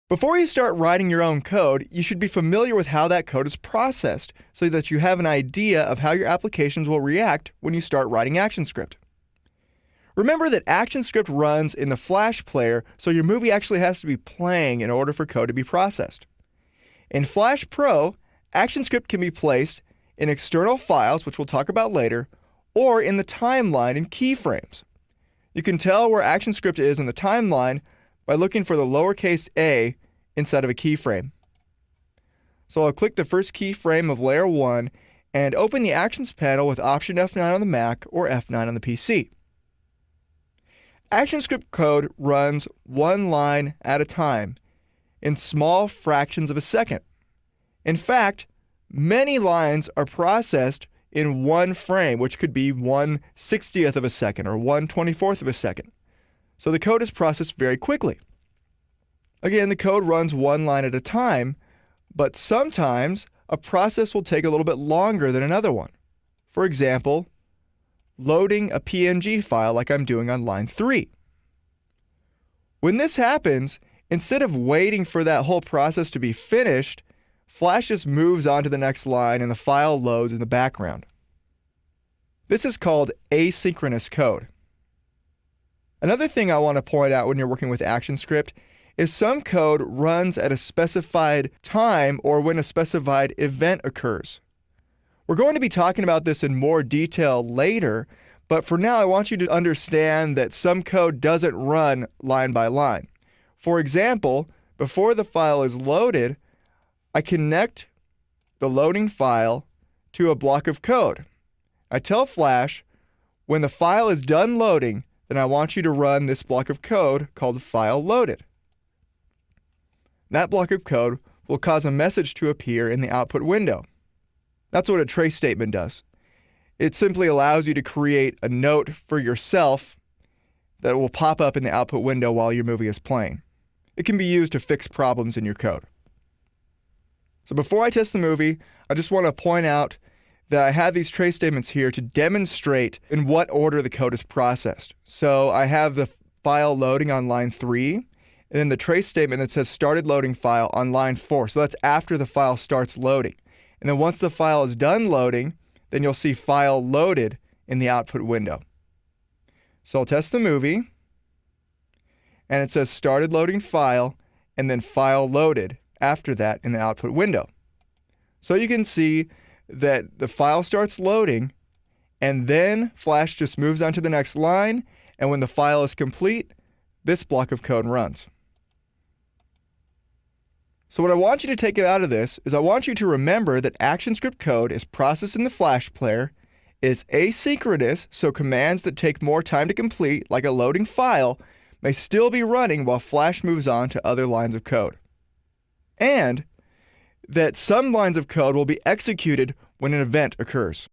Before you start writing your own code, you should be familiar with how that code is processed so that you have an idea of how your applications will react when you start writing ActionScript. Remember that ActionScript runs in the Flash player, so your movie actually has to be playing in order for code to be processed. In Flash Pro, ActionScript can be placed in external files, which we'll talk about later, or in the timeline in keyframes. You can tell where ActionScript is in the timeline by looking for the lowercase a inside of a keyframe. So I'll click the first keyframe of layer 1 and open the Actions panel with Option F9 on the Mac or F9 on the PC. ActionScript code runs one line at a time in small fractions of a second. In fact, many lines are processed in one frame, which could be 1/60th of a second or 1/24th of a second. So the code is processed very quickly. Again, the code runs one line at a time, but sometimes a process will take a little bit longer than another one. For example, loading a PNG file like I'm doing on line 3. When this happens, instead of waiting for that whole process to be finished, Flash just moves on to the next line and the file loads in the background. This is called asynchronous code. Another thing I want to point out when you're working with ActionScript is some code runs at a specified time or when a specified event occurs. We're going to be talking about this in more detail later, but for now I want you to understand that some code doesn't run line by line. For example, before the file is loaded, I connect the loading file to a block of code. I tell Flash, when the file is done loading, then I want you to run this block of code called file loaded. That block of code will cause a message to appear in the output window. That's what a trace statement does. It simply allows you to create a note for yourself that will pop up in the output window while your movie is playing. It can be used to fix problems in your code. So before I test the movie, I just want to point out that I have these trace statements here to demonstrate in what order the code is processed. So I have the file loading on line 3, and then the trace statement that says started loading file on line 4. So that's after the file starts loading. And then once the file is done loading, then you'll see file loaded in the output window. So I'll test the movie, and it says started loading file, and then file loaded after that in the output window. So you can see that the file starts loading, and then Flash just moves on to the next line, and when the file is complete, this block of code runs. So what I want you to take out of this is I want you to remember that ActionScript code is processed in the Flash player, is asynchronous, so commands that take more time to complete, like a loading file, may still be running while Flash moves on to other lines of code. And that some lines of code will be executed when an event occurs.